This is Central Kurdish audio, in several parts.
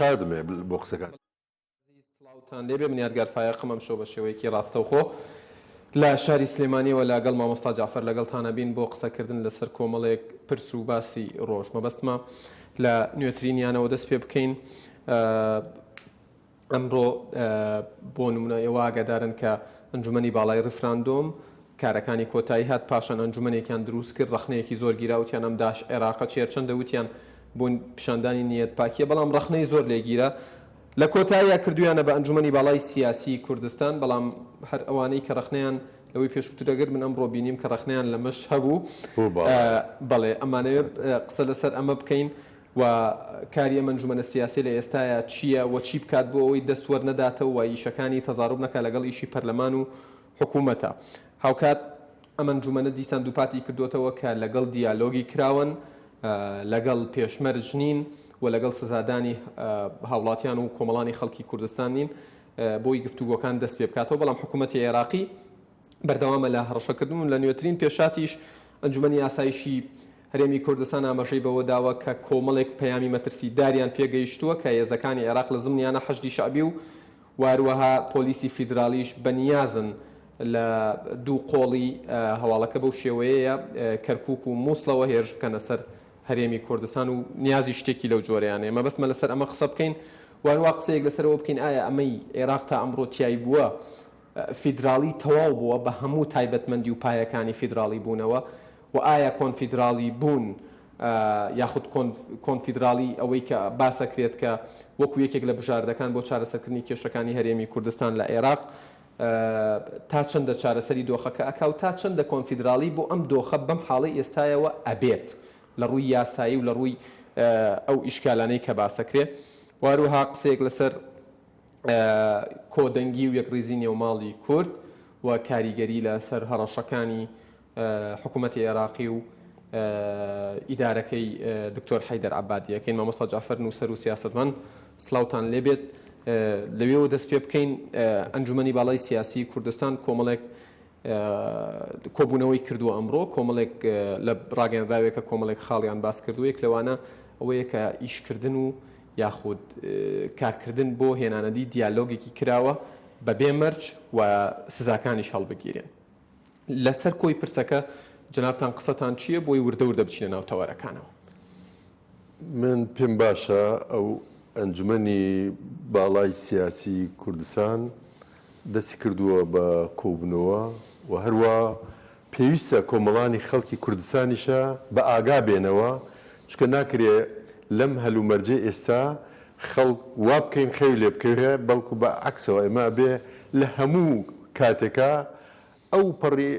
شادمێ بۆ قسەکان. سڵاوتان لێبێ بنیادگار فایقم ئەم شۆ بە شێوەیەکی ڕاستەوخۆ لە شاری سلێمانیەوە لەگەڵ مامۆستا جعفەر لەگەڵتانە بین بۆ قسەکردن لەسەر کۆمەڵێک پرس و باسی ڕۆژ مەبەستمە لە نوێترینیانەوە دەست پێ بکەین. ئەمڕۆ بۆ نمونە ئێوە ئاگادارن کە ئەنجومەنی باڵای ڕفراندۆم کارەکانی کۆتایی هات پاشان ئەنجومەنێکیان دروست کرد ڕخنەیەکی زۆر گیراوتیان ئەم داش عێراقە چێرچەندە وتیان بوون پیشاندانی نیەت پاکیە بەڵام ڕخنەی زۆر لێگیرە لە کۆتاییە کردویانە بە ئەنجومەنی باڵای سیاسی کوردستان بەڵام هەر ئەوانەی کە ڕخنەیان لەوەی پێشووترەگەر من ئەمڕۆ بینیم کە ڕخنەیان لە مەش هەبوو بەڵێ ئەمانەوێت قسە لەسەر ئەمە بکەین و کاری ئەم ئەنجومەنە سیاسی لە ئێستاە چییە و چی بکات بۆ ئەوەی دەسوەر نەداتەوە و ئیشەکانی تەزاڕب نەکە لەگەڵ ئیشی پەرلەمان و حکوومەتە هاوکات ئەم ئەنجومەنە دیسان دووپاتی کردوتەوە کە لەگەڵ دیالۆگی کراون لەگەڵ پێشمەرج نین و لەگەڵ سزادانی هاوڵاتیان و کۆمەڵانی خەڵکی کوردستان نین بۆی گفتوگۆکان دەست پێ بکاتەوە بەڵام حکوومەتی عێراقی بەردەوامە لە هەڕەشەکردن لە نوێترین پێشاتیش ئەنجومەنی ئاسایشی هەرێمی کوردستان ئاماژەی بەوە داوە کە کۆمەڵێک پەیامی مەترسی داریان پێگەیشتووە کە هێزەکانی عێراق لە زمنیانە حەشدی شعبی و واروەها پۆلیسی فیدرالیش بەنیازن لە دوو قۆڵی هەواڵەکە بەو شێوەیەیە کەرکووک و مووسڵەوە هێرش بکەنە سەر هەرێمی کوردستان و نیازی شتێکی لەو جۆرەیانێ مەبەستمە لەسەر ئەمە قسە بکەین وارووا قسەیەک لەسەرەوە بکەین ئایا ئەمەی عێراق تا ئەمڕۆ تیای بووە فیدرالی تەواو بووە بە هەموو تایبەتمەندی و پایەکانی فیدرالی بوونەوە و ئایا کۆنفیدرالی بوون یاخود کۆنفیدرالی ئەوەی کە باسەکرێت کە وەکو یەکێک لە بژاردەکان بۆ چارەسەرکردنی کێشەکانی هەرێمی کوردستان لە عێراق تا چەندە چارەسەری دۆخەکە ئەکا و تا چەندە کۆنفیدرالی بۆ ئەم دۆخە بەم حاڵی ئێستایەوە ئەبێت لە ڕووی یاسایی و لە ڕووی ئەو ئیشکالانەی کە باسەکرێت واروها قسەیەک لەسەر کۆدەنگی و یەکڕیزی نێوماڵی کورد و کاریگەری لەسەر هەڕەشەکانی حکوومەتی عێراقی و ئیدارەکەی دکتۆر حەیدەر عەبادیەکەین مامۆستا جعفەر نووسەر و سیاسەتمەن سڵاوتان لێبێت لەوێەوە دەست پێ بکەین ئەنجومەنی باڵای سیاسی کوردستان کۆمەڵێک کۆبوونەوەی کردووە ئەمڕۆ کۆمەڵێک لە ڕاگەنراوێکە کۆمەڵێک خاڵیان باس کردووەیەک لەوانە ئەوەیە کە ئیشکردن و یاخود کارکردن بۆ هێنانەدی دیالۆگێکی کراوە بە بێمەرج و سزاکانیش هەڵبگیرێن لەسەر کۆی پرسەکە جنابتان قسەتان چییە بۆی وردە وردە بچینە ناو تەوەرەکانەوە من پێم باشە ئەو ئەنجومەنی باڵای سیاسی کوردستان دەستی کردووە بە کۆبنەوە و هەروە پێویستە کۆمەڵانی خەڵکی کوردستانیشە بە ئاگا بێنەوە چکە ناکرێ لەم هەلومەرجێ ئێستا خەڵک وا بکەین خەوی لێ بکەوێ بەڵکو بە عەکسەوە ئێمە بێ لە هەموو کاتێکە ئەو پەڕی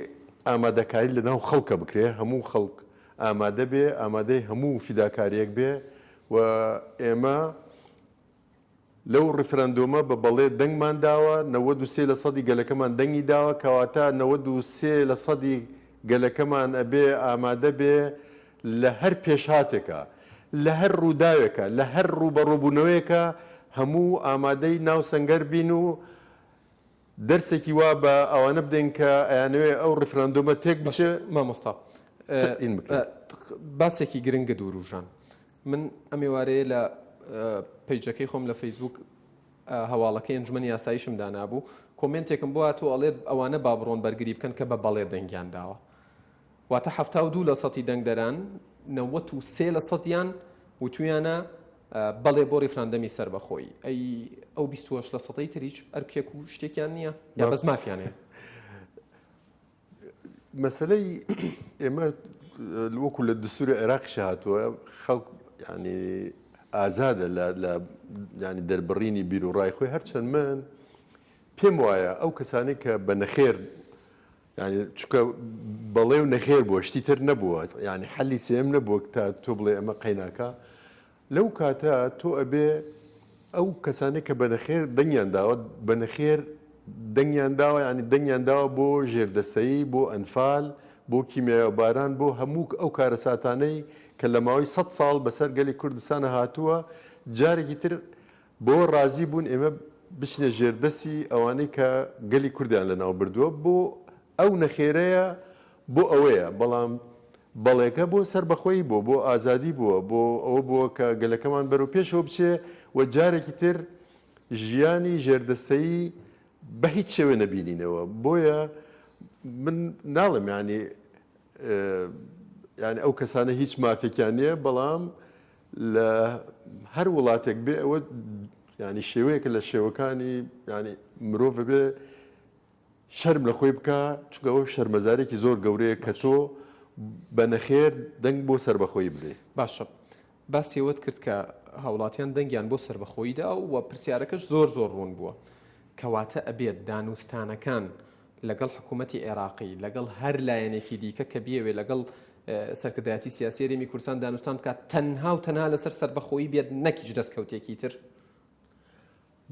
ئامادەکاری لەناو خەڵکە بکرێ هەموو خەڵک ئامادە بێ ئامادەی هەموو فیداکاریەک بێ و ئێمە لەو ڕفرەندۆمە بە بەڵێ دەنگمان داوە 93% گەلەکەمان دەنگی داوە کەواتە 93% گەلەکەمان ئەبێ ئامادە بێ لە هەر پێشهاتێکە لە هەر ڕووداوێکە لە هەر ڕوبەڕووبوونەوەیەکە هەموو ئامادەی ناو سەنگەر بین و دەرسێکی وا بە ئەوانە بدەین کە ئەیانەوێ ئەو ڕفرەندۆمە تێک بچێ مامۆستا باسێکی گرنگە دووروژان من ئەم ێوارەیە لە پیجەکەی خۆم لە فەیسبوک هەواڵەکەی ئەنجومەنی یاساییشم دانابوو کۆمنتێکم بۆ هاتووە ئەڵێت ئەوانە با بڕۆن بەرگری بکەن کە بە بەڵێ دەنگیان داوە واتە 72% دەنگدەران 93% وتویانە بەڵێ بۆ ڕیفراندەمی سەر بەخۆی ئەو 28% تریچ ئەرکێک و شتێکیان نییە یا بەس مافیانەیە مەسەلەی ئێمە وەکو لە دستوری عێراقیش هاتووە خەڵک ینی ئازادە لە ینی دەربڕینی بیر و ڕای خۆی هەرچەند من پێم وایە ئەو کەسانی کە بە نەخێر ینی چکە بەڵێ و نەخێر بووە شتی تر نەبووە ینی حەلی سێم نەبووە تا تۆ بڵێ ئەمە قەیناکە لەو کاتە تۆ ئەبێ ئەو کەسانی کە بە نەخێر دەنگیان داوە بە نەخێر دەنگیان داوە ینی دەنگیان داوە بۆ ژێردەستەیی بۆ ئەنفال بۆ کیمیاوەباران بۆ هەموو ئەو کارە ساتانەی کە لە ماوەی 100 ساڵ بەسەر گەلی کوردستانە هاتووە جارێکی تر بۆ ڕازی بوون ئێمە بچنە ژێردەسی ئەوانەی کە گەلی کوردیان لەناو بردووە بۆ ئەو نەخێرەیە بۆ ئەوەیە بەڵام بەڵێکە بۆ سربەخۆیی بۆ ئازادی بووە بۆ ئەوە بووە کە گەلەکەمان بەرەو پێشەوە بچێ و جارێکی تر ژیانی ژێردەستەیی بە هیچ شێوێ نەبینینەوە بۆیە من ناڵم ینی ئەو کەسانە هیچ مافێکیان نییە بەڵام لە هەر وڵاتێک بێ ئەوە ینی شێوەیەکە لە شێوەکانی ینی مرۆڤ بێ شەرم لە خۆی بکە چونکە ئەوە شەرمەزارێکی زۆر گەورەیە کە تۆ بە نەخێر دەنگ بۆ سربەخۆی بدەیت. باشە باسیەوەت کرد کە هاوڵاتیان دەنگیان بۆ سربەخۆیدا و پرسیارەکەش زۆر ڕوون بووە کەواتە ئەبێت دانوستانەکان لەگەڵ حکوومەتی عێراقی لەگەڵ هەر لایەنێکی دیکە کە بیەوێ لەگەڵ سەرکردایەتی سیاسی هەرێمی کوردستان دانوستان بکات تەنها و تەنها لەسەر سربەخۆیی بێت نەکیش دەستکەوتێکی تر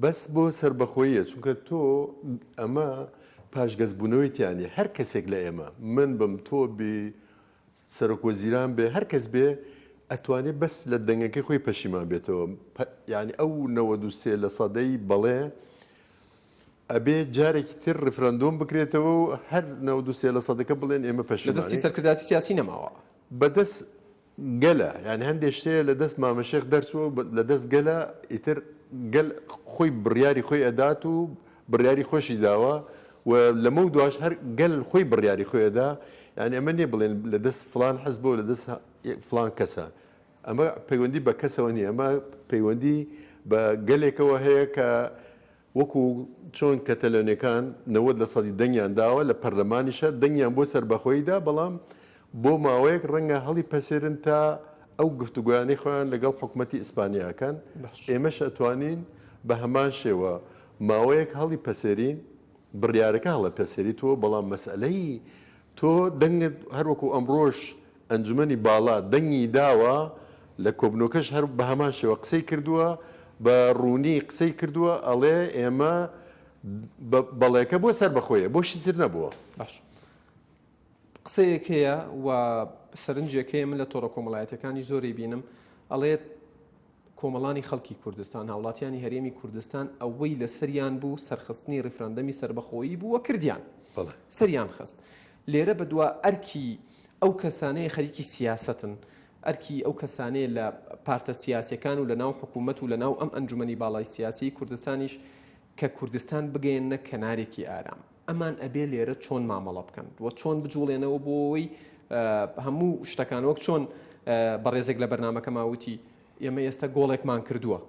بەس بۆ سربەخۆیە چونکە تۆ ئەمە پاشگەزبوونەوەیتیانی هەر کەسێک لە ئێمە من بم تۆ بێ سەرۆکوەزیران بێ هەر کەس بێ ئەتوانێت بەس لە دەنگەکەی خۆی پەشیمان بێتەوە ینی ئەو 93% بەڵێ ئەبێ جارێکی تر ڕفرەندۆم بکرێتەوە و هەر 93% بڵێن ئێمە پەشیمان لە دەستی سەرکردایەتی سیاسی نەماوە بەدەست گەلە ینی هەندێک شتەیە لە دەست مامەشێخ دەرچووە لە دەست گەلە ئیتر گەل خۆی بڕیاری خۆی ئەدات و بڕیاری خۆشی داوە و لەمە دواش هەر گەل خۆی بڕیاری خۆیەدا ینی ئەمە نییە بڵێن لە دەست فلان حەز بۆ لە دەست فلان کەسە ئەمە پەیوەندی بە کەسەوە نیە ئەمە پەیوەندی بە گەلێکەوە هەیە کە وەکو چۆن کەتەلۆنیەکان 90% دەنگیان داوە لە پەرلەمانیشە دەنگیان بۆ سربەخۆییدا بەڵام بۆ ماوەیەک ڕەنگە هەڵی پەسێرن تا ئەو گفتوگویانی خۆیان لەگەڵ حکوومەتی ئیسپانیاکەن ئێمەش ئەتوانین بە هەمان شێوە ماوەیەک هەڵی پەسێرین بڕیارەکە هەڵە پەسێریتەوە بەڵام مەسئلەی تۆ دەنگت هەروەکو ئەمڕۆژ ئەنجومەنی باڵا دەنگی داوە لە کۆبنەکەش هەر بە هەمان شێوە قسەی کردووە بە ڕوونی قسەی کردووە ئەڵێ ئێمە بەڵێکە بۆ سربەخۆیە بۆ شتر نەبووە باش قسەیەک هەیە و سەرنجێکەیە من لە تۆڕە کۆمەڵایەتەکانی زۆری بینم ئەڵێت کۆمەڵانی خەڵکی کوردستان هاوڵاتیانی هەرێمی کوردستان ئەوەی لە سەریان بوو سەرخستنی ڕفراندەمی سربەخۆیی بووە کردیان سەریان خست لێرە بەدووە ئەرکی ئەو کەسانەیە خەریکی سیاستن ئەرکی ئەو کەسانەیە لە پارتە سیاسیەکان و لە ناو حکوومەت و لە ناو ئەم ئەنجومەنی باڵای سیاسی کوردستانیش کە کوردستان بگەێنە کەنارێکی ئارام ئەمان ئەبێ لێرە چۆن مامەڵە بکەن و چۆن بجوڵێنەوە بۆەوەی هەموو شتەکان وەک چۆن بەڕێزێک لە بەرنامەکە ماوتی ئێمە ئێستا گۆڵێکمان کردووە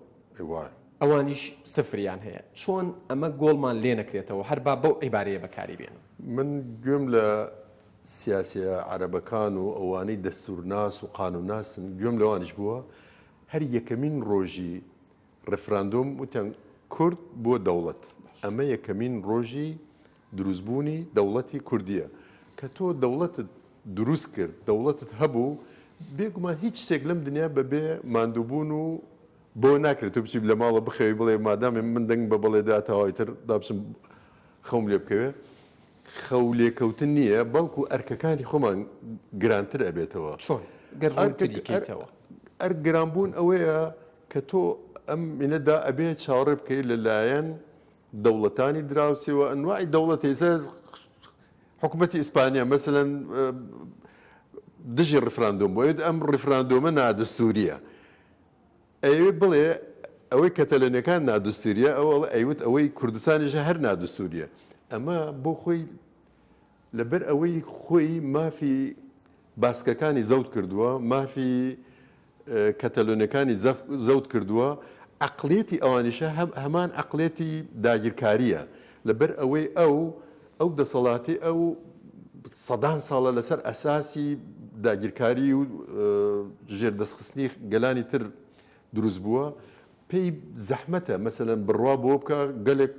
ئەوانیش سفریان هەیە چۆن ئەمە گۆڵمان لێ نەکرێتەوە هەر با بەو عیبارەیە بەکاری بێن من گوێم لە سیاسە عەرەبەکان و ئەوانەی دەستورناس و قانونناسن گوێم لەوانش بووە هەر یەکەمین ڕۆژی ڕفراندۆم وتیان کورد بۆ دەوڵەت ئەمە یەکەمین ڕۆژی دروستبوونی دەوڵەتی کوردیە کە تۆ دەوڵەتت دروست کرد دەوڵەتت هەبوو بێگومان هیچ شتێک لەم دنیا بەبێ ماندووبوون و بۆ ناکرێت تۆ بچی لە ماڵە بخەوی بڵێ مادامێ من دەنگ بە بەڵێدا تاوایتر دابچم خەوم لێ بکەوێ خەو لێکەوتن نییە بەڵکو ئەرکەکانی خۆمان گرانتر ئەبێتەوە ئەر گرانبوون ئەوەیە کە تۆ ئەم منەدا ئەبێ چاوەڕێ بکەیت لەلایەن دەوڵەتانی دراوسیەوە ئەنواعی دەوڵەت ئێستا حکوومەتی ئیسپانیا مەسەلەن دژی ڕفراندۆم بۆ ئەم ڕفراندۆمە نادەستوریە ئەوێ بڵێ ئەوەی کەتەلۆنیەکان نادەستوریە ئەوت ئەوەی کوردستانیش هەر نادەستوریە ئەمە بۆ خۆی لەبەر ئەوەی خۆی مافی باسکەکانی زەوت کردووە مافی کەتەلۆنیەکانی زەوت کردووە عەقڵێتی ئەوانیشە هەمان عەقڵێتی داگیرکاریە لەبەر ئەوەی ئەو دەسەڵاتی ئەو سەدان ساڵە لەسەر ئەساسی داگیرکاری و ژێردەستخستنی گەلانی تر دروست بووە پێی زەحمەتە مەسەلەن بڕوا بۆ بکە گەلێک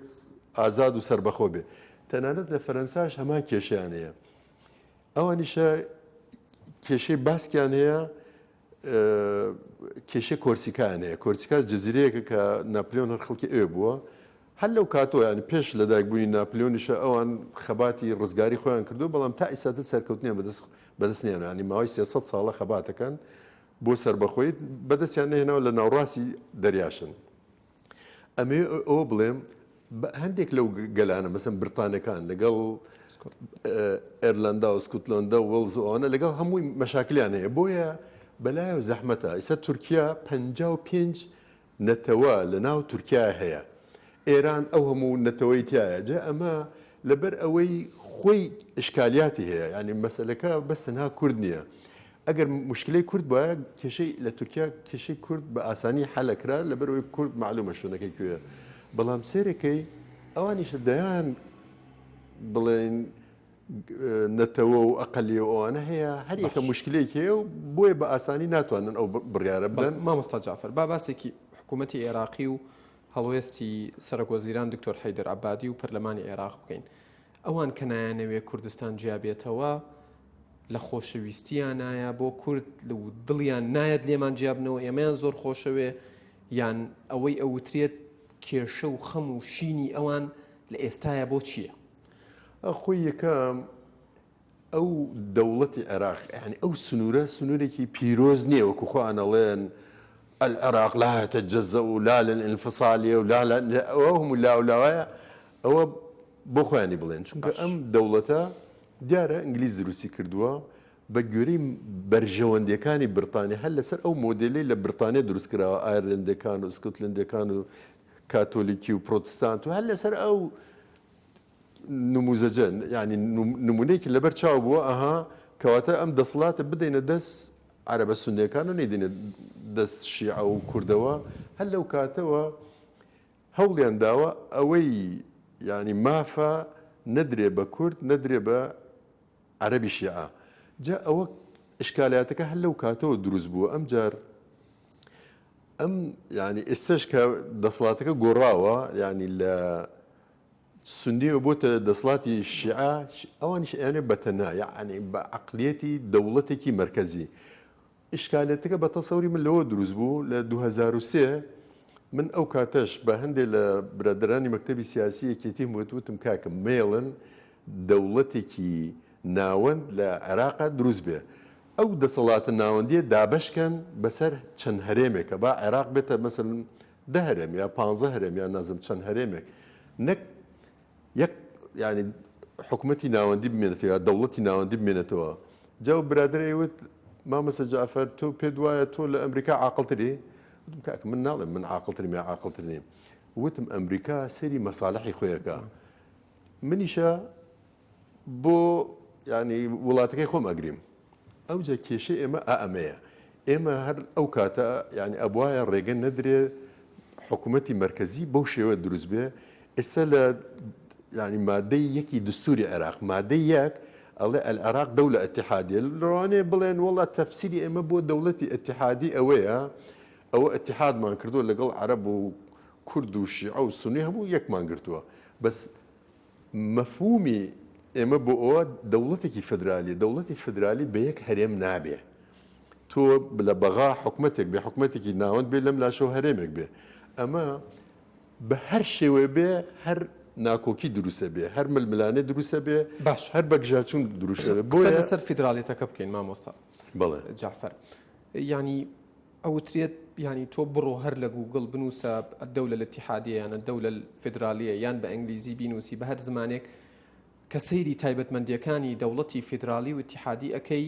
ئازاد و سربەخۆ بێ تەنانەت لە فەرەنساش هەمان کێشیان هەیە ئەوانیشە کێشەی باسکیان هەیە کێشە کۆرسیکایان هەیە کۆرسیکا جەزیرەیەکە کە ناپلیۆن هەر خەڵکی ئێوە بووە هەر لەو کاتۆ ینی پێش لەدایکبوونی ناپلیۆنیشە ئەوان خەباتی ڕزگاری خۆیان کردو بەڵام تا ئیساتە سەرکەوتنیان بەدەستنیان ینی ماوەی 300 ساڵە خەباتەکەن بۆ سربەخۆی بەدەستیان نهێنەوە لە ناوڕاستی دەریاشن ئەمێ ئەوە بڵێم هەندێک لەو گەلانە مەسەن برتانەکان لەگەڵ ئێرلندا و سکوتلندا و وەڵز ئەوانە لەگەڵ هەمووی مەشاکلیان هەیە بۆیە بەلایە زەحمەتە ئیستا تورکیا 55 نەتەوە لە ناو تورکیا هەیە ئێران ئەو هەموو نەتەوەی تایە جا ئەمە لەبەر ئەوەی خۆی ئشکالیاتی هەیە ینی مەسەلەکە بەستەنها کورد نییە ئەگەر مشکلەی کورد وایە کێشەی لە تورکیا کێشەی کورد بە ئاسانی حەلەکرا لەبەر ئەوەی کورد معلومە شوێنەکەی کوێە بەڵام سێرەکەی ئەوانیشە دەیان بڵێن نەتەوە و ئەقلی ئەوانە هەیە هەر یەکە مشکلێکی هەیە و بۆیە بە ئاسانی ناتوانن ئەو بڕیارە بدەن مامۆستا جعفەر با باسێکی حکوومەتی عێراقی و هەڵوێستی سەرۆکوەزیران دکتۆر حەیدەر عەبادی و پەرلەمانی عێراق بکەین ئەوان کە نایانەوێ کوردستان جیابێتەوە لە خۆشەویستیان نایە بۆ کورد دڵیان نایەت لێمان جیابنەوە ئێمەیان زۆر خۆشەوێ یان ئەوەی ئەوترێت کێشە و خەم و شینی ئەوان لە ئێستایە بۆ چییە؟ خۆی یەکەم ئەو دەوڵەتی عێراق یعنی ئەو سنوورێکی پیرۆز نییە وەکو خۆیانەڵێن العراق لا يتجزأ لا للانفصالية ولا وهم لا ولاوایە ئەوە بۆ خۆیانی بڵێن چونکە ئەم دەوڵەتە دیارە ئینگلیز دروستی کردووە بە گوێرەی بەرژەوەندەکانی برتانیا هەر لەسەر ئەو مۆدلی لە برتانیا دروستکراوە ئایرلندەکان و سکوتلندەکان و کاتۆلیکی و پرۆتستانت و هەر لەسەر ئەو نموزەجە ینی نمونەیەکی لەبەر چاو بووە ئەها کەواتە ئەم دەسڵاتە بدەینە دەست عەرەبە سوننیەکان و نەیدێنێ دەست شیعە و کوردەوە هەر لەو کاتەوە هەوڵیان داوە ئەوەی ینی مافە نەدرێ بە کورد نەدرێ بە عەرەبی شیعە جا ئەوە ئشکالاتەکە هەر لەو کاتەوە دروست بووە ئەم جار ئەم ینی ئێستش کە دەسڵاتەکە گۆڕاوە ینی لە سنیە بۆتە دەسڵاتی شیعە ئەوانیش ئەیانێ بەتەنها یعنی بە عەقلیەتی دەوڵەتێکی مرکزی ئشکالاتەکە بە تەسەوری من لەوە دروست بوو لە 2003 من ئەو کاتەش بە هەندێک لە برادرانی مەکتەبی سیاسی یەکێتی وتم کاکەم مێڵن دەوڵەتێکی ناوەند لە عێراقا دروست بێ ئەو دەسەڵاتە ناوەندیە دابەشکەن بەسەر چەند هەرێمێکە با عێراق بێتە مەسەڵەن 10 هەرێم یا 15 هەرێم یا نازم چەند هەرێمێک نەک یەک ینی حکوومەتی ناوەندی بمێنێتەوە یا دەوڵەتی ناوەندی بمێنێتەوە جا برادرەی وت مامەسە جعفەر تۆ پێت وایە تۆ لە ئەمریکا عاقڵتری وتم کاکە من ناڵێم من عاقڵترم یا عاقڵتر نیم وتم ئەمریکا سەری مەساڵحی خۆیەکە منیشە بۆ ینی وڵاتەکەی خۆم ئەگریم ئەو جا کێشەی ئێمە ئەمەیە ئێمە هەر ئەو کاتە ینی ئەبوایە ڕێگە نەدرێ حکوومەتی مرکزی بەو شێوە دروست بێ ئێستا لە ینی مادەی یەکی دستوری عێراق مادەی یەک ئەڵێ العراق دەولە ئەتحادیە لەوانێ بڵێن وڵات تەفسیری ئێمە بۆ دەوڵەتی ئەتحادی ئەوەیە ئەوە ئەتحادمان کردووە لەگەڵ عەرەب و کورد و شیعە و سونی هەموو یەکمان گرتووە بەس مەفهومی ئێمە بۆ ئەوە دەوڵەتێکی فدرالی دەوڵەتی فدرالی بە یەک هەرێم نابێ تۆ لە بەغا حکومەتێک بێ حکومەتێکی ناوەند بێ لەم لاشەو هەرێمێک بێ ئەمە بە هەر شێوێ بێ هەر ناکۆکی دروستە بێ هەر ململانێ دروستە بێ باش هەر بەگژاچون دروستە بێ بۆ لەسەر فیدراڵیەتەکە بکەین مامۆستا بەڵێ جعفەر ینی ئەوترێت ینی تۆ بڕۆ هەر لە گوگڵ بنووسە الدەولە الاتحادیە یان الدەولە الفیدرالیە یان بە ئەنگلیزی بینوسی بە هەر زمانێک کە سەیری تایبەتمەندیەکانی دەوڵەتی فیدرالی و اتحادی ئەەکەی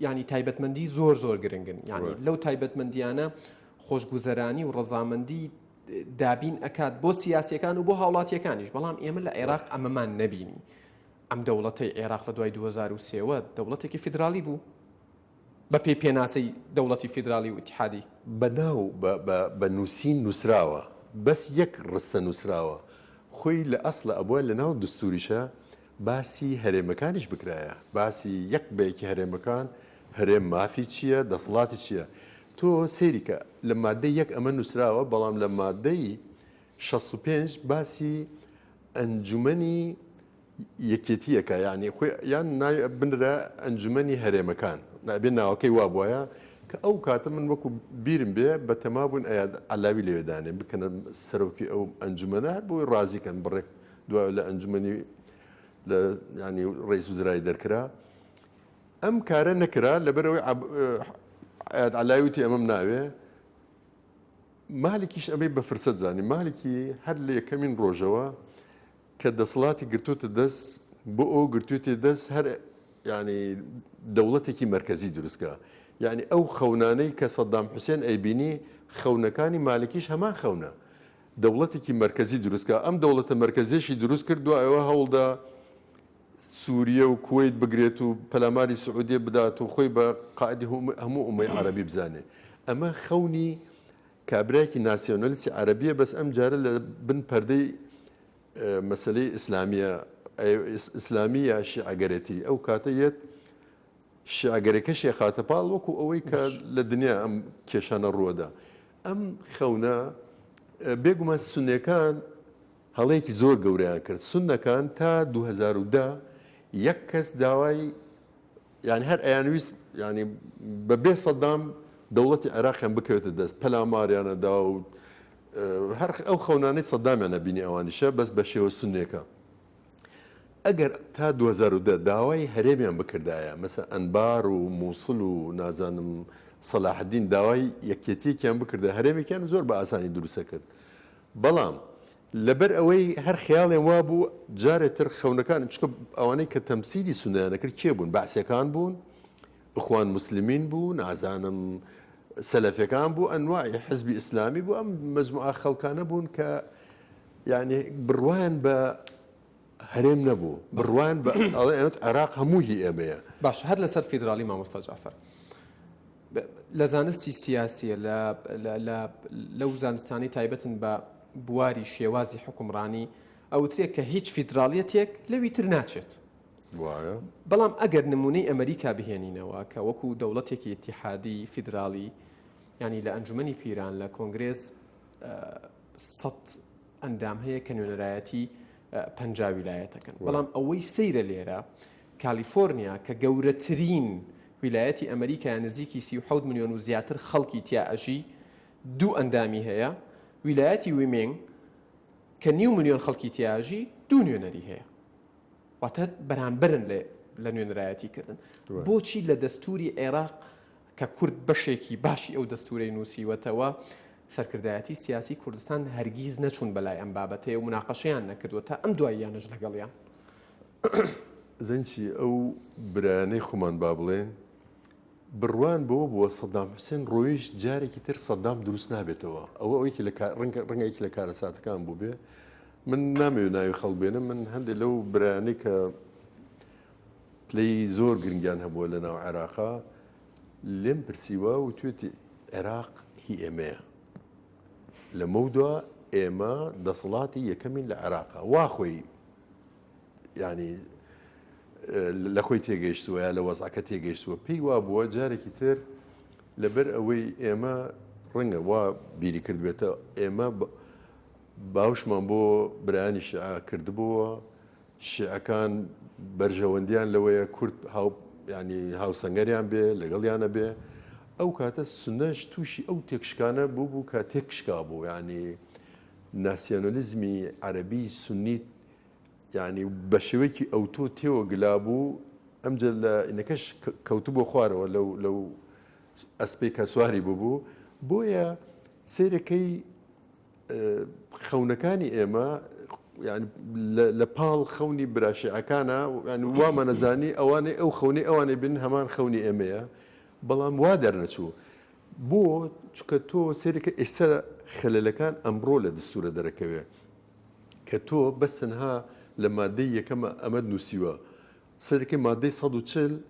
ینی تایبەتمەندی زۆر زۆر گرنگن ینی لەو تایبەتمەندیانە خۆشگوزەرانی و ڕەزامەندی دابین ئەکات بۆ سیاسیەکان و بۆ هاوڵاتیەکانیش بەڵام ئێمە لە عێراق ئەمەمان نەبینی ئەم دەوڵەتەی عێراق لە دوای 2003 دەوڵەتێکی فیدرالی بوو بە پێی پێناسەی دەوڵەتی فیدرالی و اتحادی بەناو بە نووسین نووسراوە بەس یەک ڕستە نووسراوە خۆی لە ئەسڵە ئەبووە لە ناو دستوریشە باسی هەرێمەکانیش بکرایە باسی یەک بەیەکی هەرێمەکان هەرێم مافی چییە دەسەڵاتی چییە تۆ سێریکە لە مادەی یەک ئەمە نووسراوە بەڵام لە مادەی 65 باسی ئەنجومەنی یەکێتیەکە یعنی خۆی یان بنرە ئەنجومەنی هەرێمەکان نابێ ناوەکەی وا بووە کە ئەو کاتە من وەکو بیرم بێ بە تەمابوون عەلاوی لێدانێ بکەنە سەرۆکی ئەو ئەنجومەنە هەر بۆی ڕازیکەن بڕێک دوای لە ئەنجومەنی لە ینی ڕئیس وزرای دەرکرا ئەم کارە نەکرا لەبەرەوەی عەلاویتی ئەمەم ناوێ مالێکیش ئەمەی بە فرسەت زانی مالێکی هەر لە یەکەمین ڕۆژەوە کە دەسەڵاتی گرتوتە دەست بۆ ئەو گرتووتێ دەست هەر ینی دەوڵەتێکی مرکزی دروستکە یعنی ئەو خەونانەی کە سەدام حوسێن ئەیبینی خەونەکانی مالکیش هەمان خەونە دەوڵەتێکی مرکزی دروستکە ئەم دەوڵەتە مرکزیشی دروست کرد دوایەوە هەوڵدا سووریە و کوێیت بگرێت و پەلاماری سعودیە بدات و خۆی بە قائدی هەموو ئومەی عەرەبی بزانێ ئەمە خەونی کابراایکی ناسیۆنەلیستی عەرەبیە بەس ئەم جارە لە بن پەردەی مەسلەی ئیسلامی یا شیعەگەرێتی ئەو کاتە یەت شیعەگەرەکەشی خاتە پاڵ وەکو ئەوەی کە لە دنیا ئەم کێشانە ڕووەدا ئەم خەونە بێگومان سونیەکان هەڵەیەکی زۆر گەورەیان کرد سونەکان تا 2010 یەک کەس داوای یعنی هەر ئەیانویست ینی بەبێ سەدام دەوڵەتی عێراقیان بکەوێتە دەست پەلاماریانەدا و هەر ئەو خەونانەی سەدامیانە بینی ئەوانیشە بەس بە شێوە سونیەکە ئەگەر تا 2010 داوای هەرێمیان بکردایە مەسە ئەنبار و مووسڵ و نازانم سەلاحدین داوای یەکێتیەکیان بکردە هەرێمێکیان زۆر بە ئاسانی دروستە کرد بەڵام لەبەر ئەوەی هەر خەیاڵێن وا بوو جارێتر خەونەکان چکە ئەوانەی کە تەمسیلی سونیانە کرد کێ بوون بەعسیەکان بوون ئەخوان مسلمین بوو نازانم سەلەفەکان بوو ئەنواعی حزبی ئیسلامی بوو ئەم مەجموعە خەڵکانە بوون کە یعنی بڕوایان بە هەرێم نەبوو بڕوان بە عێراق هەمووی ئێمەیە باش هەر لەسەر فیدرالی مامۆستا جعفەر لە زانستی سیاسیە لەو زانستانی تایبەتن بە بواری شێوازی حکومڕانی ئەوترێت کە هیچ فیدرالیەتێک لەوی تر ناچێت بەڵام ئەگەر نمونەی ئەمریکا بهێنینەوە کە وەکو دەوڵەتێکی ئیتیحادی فیدرالی ینی لە ئەنجومەنی پیران لە کۆنگرێز 100 ئەندام هەیە کە نوێنەرایەتی 50 ویلایەتەکەن بەڵام ئەوەی سەیرە لێرە کالیفۆرنیا کە گەورەترین ویلایەتی ئەمریکا نزیکی 37 ملیۆن و زیاتر خەڵکی تیائەژی 2 ئەندامی هەیە ویلایەتی ویمینگ کە 9 ملیۆن خەڵکی تیاژی 2 نوێنەری هەیە واتە بەرامبرن لە نوێنەرایەتی کردن بۆچی لە دەستوری عێراق کە کورد بەشێکی باشی ئەو دەستورەی نووسیوەتەوە سەرکردایەتی سیاسی کوردستان هەرگیز نەچوون بەلای ئەم بابەتەیە و مناقەشەیان نەکردووە تا ئەم دواییانەش لەگەڵیان زەنچی ئەو برایانەی خۆمان با بڵێن بڕوان بۆ سەدام حوسێن ڕۆیش جارێکی تر سەدام دروست نابێتەوە ئەوەی ڕەنگەیەکی لە کارەساتەکان بوو بێ من نامەوێت ناوی خەڵبێنم من هەندێک لەو برایانەی کە پلەی زۆر گرنگیان هەبووە لە ناو عێراقا لێم پرسیوە و توێتی عێراق هی ئێمەیە لە مەودووە ئێمە دەسەڵاتی یەکەمین لە عێراقا وا خۆی ینی لە خۆی تێگەیشتووە یا لە وەزعەکە تێگەیشتووە پێی وا بووە جارێکی تر لەبەر ئەوەی ئێمە ڕەنگە وا بیری کردوێتە ئێمە باوشمان بۆ برایانی شیعە کردبووە شیعەکان بەرژەوەندیان لەوەیە کورد ینی هاوسەنگەریان بێ لەگەڵیانە بێ ئەو کاتە سنەش تووشی ئەو تێکشکانە بوو کە تێکشکا بوو ینی ناسیۆنەلیزمی عەرەبی سنیت ینی بە شێوەیەکی ئەوتۆ تێوە گلابوو ئەمجە لە ئینەکەش کەوتو بۆ خوارەوە لەو ئەسپەی کە سواری بوو بۆیە سیرەکەی خەونەکانی ئێمە لە پاڵ خەونی براشیعەکانە وامە نەزانی ئەوانەی ئەو خەونی ئەوانەی بن هەمان خەونی ئێمەیە بەڵام وا دەرنەچوو بۆ چکە تۆ سیرەکە ئێستا خەلەلەکان ئەمڕۆ لە دەستورە دەرەکەوێ کە تۆ بەس تەنها لە مادەی یەکەمە ئەمە نووسیوە سەرەکەی مادەی 140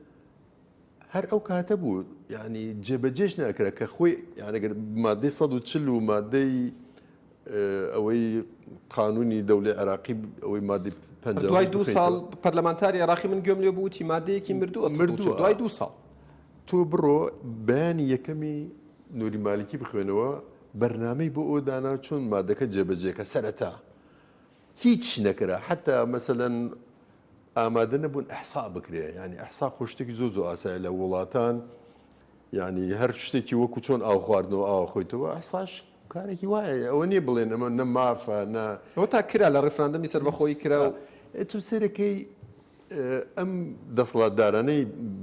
هەر ئەو کاتە بوو ینی جێبەجێش ناکرا کە خۆی یانەگەر مادەی 140 و مادەی ئەوەی قانونی دەوڵەی عێراقی ئەوەی مادەی 50 دوای 2 ساڵ پەرلەمانتاری عێراقی من گوێم لێ بووتی مادەیەکی مردووە دوای 2 ساڵ تۆ بڕۆ بەیانی یەکەمی نووری مالکی بخوێنەوە بەرنامەی بۆ ئەو دانا چۆن مادەکە جێبەجێکە سەرەتا هیچ نەکرا حتا مەسەلەن ئامادە نەبوون ئەحسا بکرێ ینی ئەحسا خۆ شتێکی زۆ ئاسایە لە وڵاتان ینی هەر شتێکی وەکو چۆن ئاو خواردنەوە ئاوا خۆیتەوە ئەحساش کارێکی وایە ئەوە نییە بڵێن ئەمە نە مافە ئەوە تا کرا لە ڕێفراندەمی سەربەخۆیی کرا تو سەرەکەی ئەم دەسەڵاتدارانەی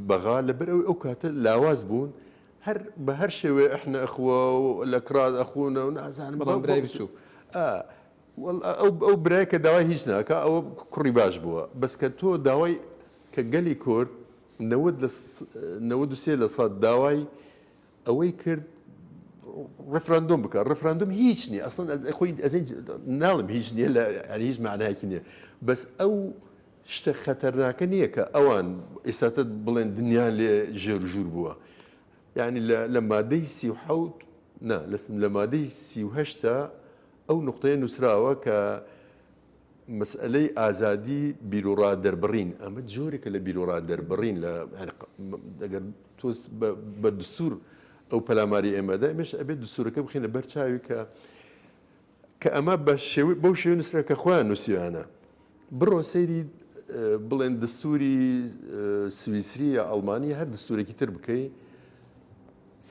بەغا لەبەر ئەو کاتە لاواز بوون بە هەر شێوێ ئەحنا ئەخوە و الأكراد أخونا ونازانم بەڵام برای بچوو ئەو برای کە داوای هیچ ناکە ئەوە کوڕی باش بووە بەس کە تۆ داوای کە گەلی کورد 93% داوای ئەوەی کرد ڕفراندۆم بکە ڕفراندۆم هیچ نییە ئەسڵەن خۆی ئەزین ناڵم هیچ نییە لە هیچ معنایەکی نییە بەس ئەو شتە خەتەرناکە نییە کە ئەوان ئێستاتە بڵێن دنیان لێ ژێر ژوور بووە یعنی لە مادەی 37 لە مادەی 38 ئەو نقطەیە نووسراوە کە مەسئلەی ئازادی بیرۆڕا دەربڕین ئەمە جۆرێکە لە بیرۆڕا دەربڕین لە ئەگەر تۆ بە دستور ئەو پەلاماری ئێمەدا ئێمەش ئەبێت دستورەکە بخینە بەرچاوی کە ئەمە بەو شێوە نووسرا کە خۆیان نووسیانە بڕۆ سەیری بڵێن دستوری سویسری یا ئەڵمانی هەر دستورێکی تر بکەی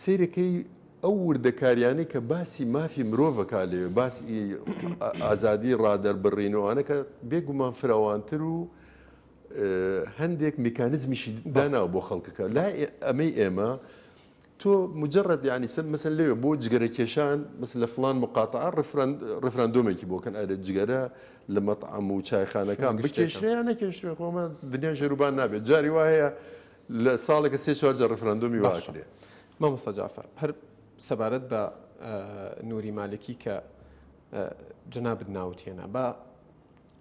سیرەکەی ئەو وردەکاریانەی کە باسی مافی مرۆڤەکە لێ باسی ئازادی ڕادەربڕینەوەوانە کە بێگومان فراوانتر و هەندێک میکانزمیشی داناوە بۆ خەڵکەکە لای ئەمەی ئێمە تۆ مجرد یعنی مثلا لێوێ بۆ جگەرە کێشان مثل لە فلان مقاطعە ڕفراندۆمێکی بۆکەن ئەرە جگەرە لە مەطعەم و چایخانەکان بکێشریان نەکێشرێ خۆمە دنیا ژێروبان نابێت جاری وایە لە ساڵێکە 3-4 جار ڕفراندۆمی واکرێ مامۆستا جعفەر هەر سەبارەت بە نووری مالکی کە جەنابت ناوتێنە بە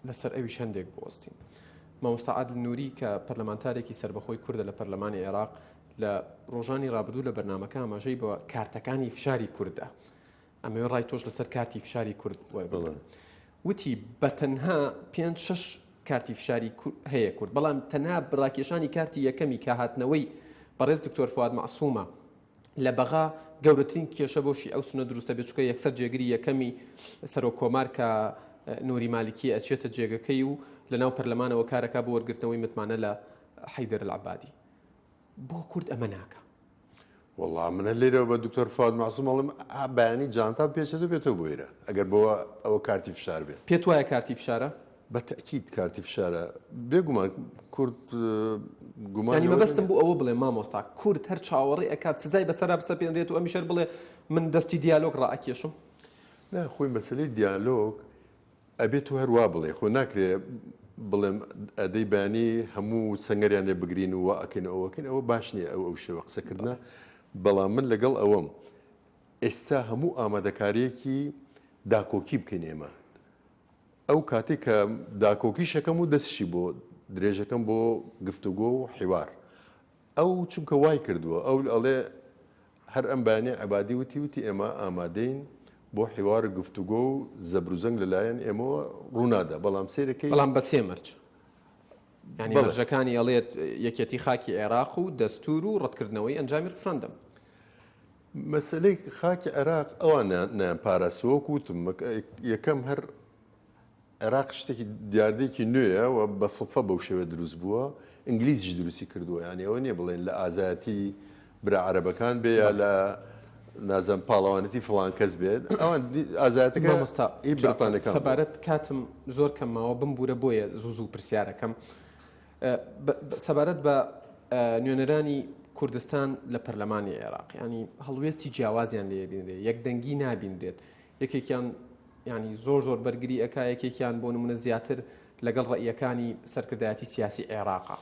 لەسەر ئەویش هەندێک بۆستین مامۆستا عادل نووری کە پەرلەمانتارێکی سربەخۆی کوردە لە پەرلەمانی عێراق لە ڕۆژانی ڕابردوو لە بەرنامەکە ئاماژەی بە کارتەکانی فشاری کووردە ئەمەوێ ڕای تۆش لەسەر کارتی فشاری کورد وەربڵێن وتی بە تەنها 5-6 کارتی فشاری هەیە کورد بەڵام تەنها بڕاکێشانی کارتی یەکەمی کە هاتنەوەی بەڕێز دکتۆر فواد مەعسوومە لە بەغا گەورەترین کێشە بۆشی ئەو سونە دروستە بێت چکە یەکسەر جێگری یەکەمی سەرۆک کۆمار کە نووری مالکی ئەچێتە جێگەکەی و لەناو پەرلەمانەوە کارەکە بۆ وەرگرتنەوەی متمانە لە حەیدەر العەبادی بۆ کورد ئەمە ناکە والله منە لێرەوە بە دکتۆر فواد مەعسووم ئەڵێم بەیانی جانتا پێچێتە بێتەوە بۆیرە ئەگەر بۆەوە ئەوە کارتی فشار بێت پێت وایە کارتی فشارە بەتەکید کارتی فشارە بێگومان کورد گومانی مەبەستم بوو ئەوە بڵێ مامۆستا کورد هەر چاوەڕێ ئەکات سزای بەسەرا بستەپێنرێت و ئەمیشەر بڵێ من دەستی دیالۆگ ڕائەکێشم نه خۆی مەسلەی دیالۆگ ئەبێت و هەروە بڵێ خۆ ناکرێ بڵێم ئەدەی بەیانی هەموو سەنگەریان لێ بگرین و ئەکەین ئەوەکەین ئەوە باش نییە ئەو شێوە قسەکردە بەڵام من لەگەڵ ئەوەم ئێستا هەموو ئامادەکاریەکی داکۆکی بکەین ئێمە ئەو کاتێک کە داکۆکی شەکەم و دەستشی بۆ درێژەکەم بۆ گفتوگۆ و حیوار ئەو چونکە وای کردووە ئەو ئەڵێ هەر ئەم بەیانی عەبادی وتی ئێمە ئامادەین بۆ حیوار گفتوگۆ و زەبروزەنگ لەلایەن ئێمەوە ڕوونادا بەڵام سیرەکەی بەڵام بە سێ مەرج ینی مەرجەکانی ئەڵێت یەکێتی خاکی عێراق و دەستور و ڕەتکردنەوەی ئەنجامی ڕفراندەم مەسلەی خاکی عێراق ئەوان پاراسۆک وتم یەکەم هەر عێراق شتێکی دیاردێکی نوێیە و بە سڵفە بەو شێوە دروست بووە ئینگلیزیش دروستی کردووە یعنی ئەوە نییە بڵێن لە ئازایەتی برا عەرەبەکان بێ یا لە نازەم پاڵەوانەتی فڵان کەس بێت ئەوان ئازایەتەکە بریتانیەکان سەبارەت کاتم زۆر کەمەوە بمبورە بۆیە زوو پرسیارەکەم سەبارەت بە نوێنەرانی کوردستان لە پەرلەمانی عێراق ینی هەڵوێستی جیاوازیان لێ بینرێت یەکدەنگی نابینرێت یەکێکیان ینی زۆر بەرگری ئەکا یەکێکیان بۆ نمونە زیاتر لەگەڵ ڕەئیەکانی سەرکردایەتی سیاسی عێراقا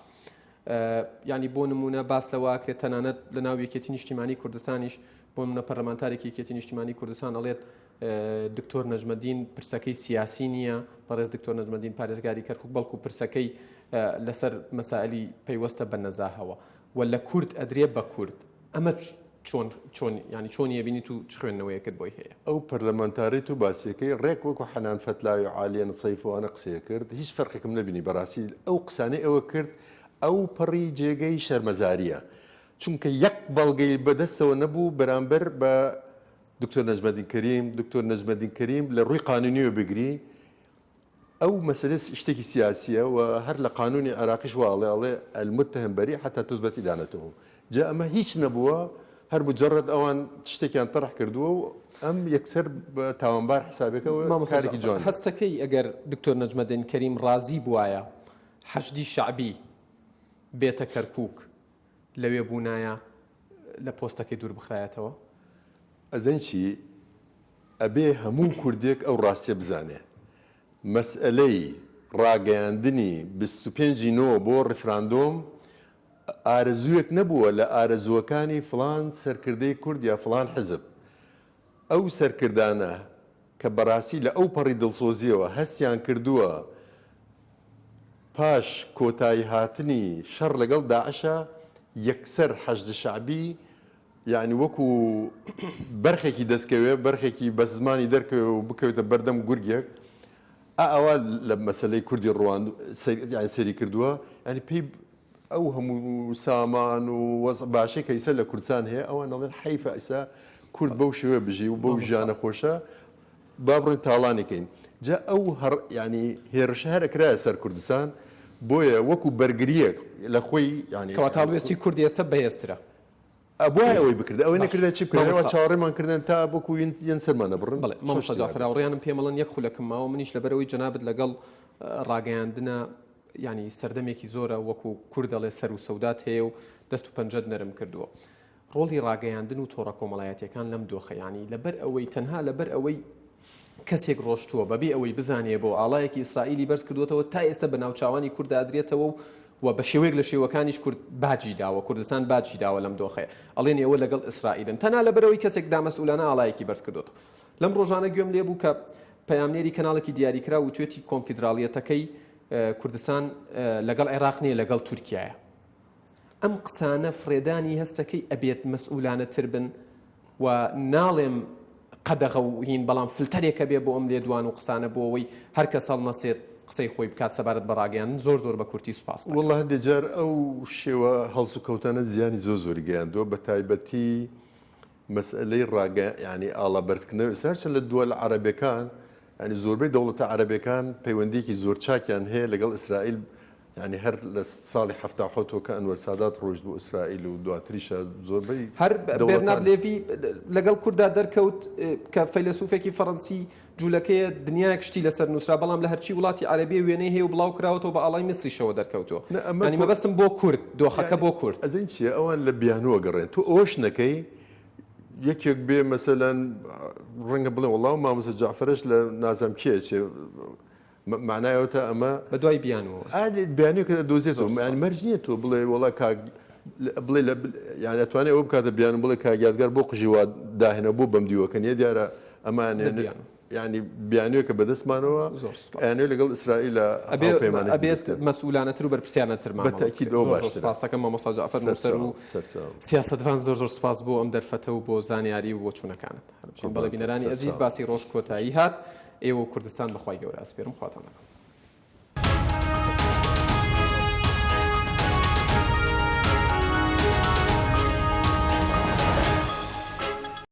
ینی بۆ نمونە باس لەواکرێت تەنانەت لە ناو یەکێتی نیشتیمانی کوردستانیش بۆ منە پەرلەمانتارێکی یەکێتی نیشتیمانی کوردستان ئەڵێت دکتۆر نەجمەدین پرسەکەی سیاسی نییە بەڕێز دکتۆر نەجمەدین پارێزگاری کەرکووک بەڵکو پرسەکەی لەسەر مەسائلی پەیوەستە بە نەزاهەوە و لە کورد ئەدرێ بە کورد ئەمە چۆن ینی چۆنیە بینیت و چ خوێندنەوەیەکرد بۆی هەیە ئەو پەرلەمانتاری تو باسیەکەی ڕێک وەکو حەنان فەتلاوی و عالیەن سەیفوانە قسەیە کرد هیچ فەرقێکم نەبینی بەڕاستی ئەو قسانەی ئەوە کرد ئەو پەڕی جێگەی شەرمەزاریە چونکە یەک بەڵگەی بەدەستەوە نەبوو بەرامبەر بە دکتۆر نەجمەدین کەریم دکتۆر نەجمەدین کەریم لە ڕووی قانونیوە بگری ئەو مەسەلە شتێکی سیاسیە و هەر لە قانونی عێراقیش واڵێ المتهم بەری حتا تثبت ئیدانەتەوە جا ئەمە هیچ نەبووە هەر مجرد ئەوان شتێکیان طرح کردووە و ئەم یەکسەر بە تاوانبار حسابەکەەوە کارێکی جوان هەستەکەی ئەگەر دکتۆر نەجمەدین کەریم ڕازی بوایە حەشدی شعبی بێتە کەرکووک لەوێ بوونایە لە پۆستەکەی دوور بخرایەتەوە؟ ئەزەنچی ئەبێ هەموو کوردێک ئەو ڕاستیە بزانێ مەسئلەی ڕاگەیاندنی 25/9 بۆ ڕفراندۆم ئارەزوویەک نەبووە لە ئارەزووەکانی فڵان سەرکردەی کورد یا فڵان حزب. ئەو سەرکردانە کە بەڕاستی لە ئەو پەڕی دڵسۆزیەوە هەستیان کردووە پاش کۆتایی هاتنی شەڕ لەگەڵ داعشە یەکسەر حەشد شعبی یعنی وەکو بەرخێکی دەستکەوێ بەرخێکی بە زمانی دەرکەوێ و بکەوێتە بەردەم گورگێک ئەوە لە مەسلەی کوردی ڕوان سەری کردووە ینی پێی ئەو هەموو سامان و وەز باشەی کە ئیسە لە کوردستان هەیە ئەوان نەڵێن حەیفە ئیسا کورد بەو شێوە بژی و بەو ژیانە خۆشە با بڕۆین تاڵانێکین جا ئەو ینی هێرشە هەرەکرایە سەر کوردستان بۆیە وەکو بەرگریەک لە خۆی ینی کەواتاڵوێستی کوردی ئێستا بەهێزترە ئەبووای ئەوەی بکرد ئەوەی نەکردە چی بکەوە چاوەڕێمان کردن تا بۆکو یەن سەرمانە بڕن. بڵێ مامۆستا جعفەراوڕیانم پێمەڵەن یەک خولەکم ماوە منیش لەبەرەوەی جەنابەت لەگەڵ ڕاگەیاندنە ینی سەردەمێکی زۆرە وەکو کورد دەڵێ سەر و سەودات هەیە و دەست و پەنجەت نەرم کردووە. ڕۆڵی ڕاگەیاندن و تۆڕە کۆمەڵایەتیەکان لەم دۆخە ینی لەبەر ئەوەی تەنها لەبەر ئەوەی کەسێک ڕۆشتووە بەبێ ئەوەی بزانێ بۆ ئاڵایەکی ئیسرائیلی بەرز کردوێتەوە تا ئێستا بە ناوچاوانی کووردا ئەدرێتەوە و بە شێوەیەک لە شێوەکانیش کورد باجی داوە کوردستان باجی داوە لەم دۆخەیە ئەڵێن ئێوە لەگەڵ ئیسرائیلن تەنها لەبەرەوەی کەسێک دامەسئولانە ئاڵایەکی بەرز کردوێت. لەم ڕۆژانە گوێم لێ بوو کە پەیامنێری کەناڵێکی دیاریکرا و توێتی کۆنفیدراڵیەتەکەی کوردستان لەگەڵ عێراق نیە لەگەڵ تورکیایە. ئەم قسانە فرێدانی هەستەکەی ئەبێت مەسئولانەتر بن و ناڵێم قەدەغە و هین بەڵام فلتەرێکە بێ بۆ ئەم لێدوان و قسانە بۆ ئەوەی هەر کە سەڵ نەسێت قسەی خۆی بکات سەبارەت بە ڕاگەیاندن زۆر بە کورتی سوپاس دەکەم. وەڵڵا هەندێک جار ئەو شێوە هەڵس و کەوتانە زیانی زۆری گەیاندووە بە تایبەتی مەسئلەی ینی ئاڵا بەرزکردنەوە سەرچەند لە دووە لە عەرەبیەکان ینی زۆربەی دەوڵەتە عەرەبیەکان پەیوەندیەکی زۆر چاکیان هەیە لەگەڵ ئیسرائیل ینی هەر لە ساڵی 1970 کە ئەنوەر سادات ڕۆیشت بۆ ئیسرائیل و دواتریشە زۆربەی هەر بێرنارد لێڤی لەگەڵ کووردا دەرکەوت کە فەیلسوفێکی فەڕەنسی جوولەکەیە دنیایەک شتی لەسەر نووسرا بەڵام لە هەرچی وڵاتی عەرەبی وێنەی هەیە و بڵاو کراوەتەوە بە ئاڵای میسریشەوە دەرکەوتەوە. ینی مەبەستم بۆ کورد دۆخەکە بۆ کورد ئەزین چیە ئەوان لە بیانوە گەڕێن تو ئەوەش نەکەی یەکێک بێ مەسەلەن ڕەنگە بڵێ وەڵاو مامۆستا جعفەرش لە نازام کێچێ معنایەوەتە ئەمە بە دوای بیانەوە بیانوکە دۆزێتەوە مەرج نییە تۆ بڵێ وڵا بڵێ یان ئەتوانێت ئەوە بکاتە بیان بڵێ کاگیادگار بۆ قژیوا داهێنە بۆ بەم دیوەکە نیە دیارە ئەمانێ ینی بیانوێکە بەدەستمانەوە ئەیانێ لەگەڵ ئیسرائیل پەیمانە ئەبێت مەسئولانەتر و بەرپرسیانەترمان بەتاکید ئەو باشترە. سپاسەکەم مامۆستا جعفەر نووسەر و سیاسەتوان زۆر سپاس بۆ ئەم دەرفەتە و بۆ زانیاری و بۆ چوونەکانت. بەڵێ بینەرانی ئەزیز باسی ڕۆژ کۆتایی هات ئێوە کوردستان بەخوای گەورە ئەسپێرم خواتان دەکەم.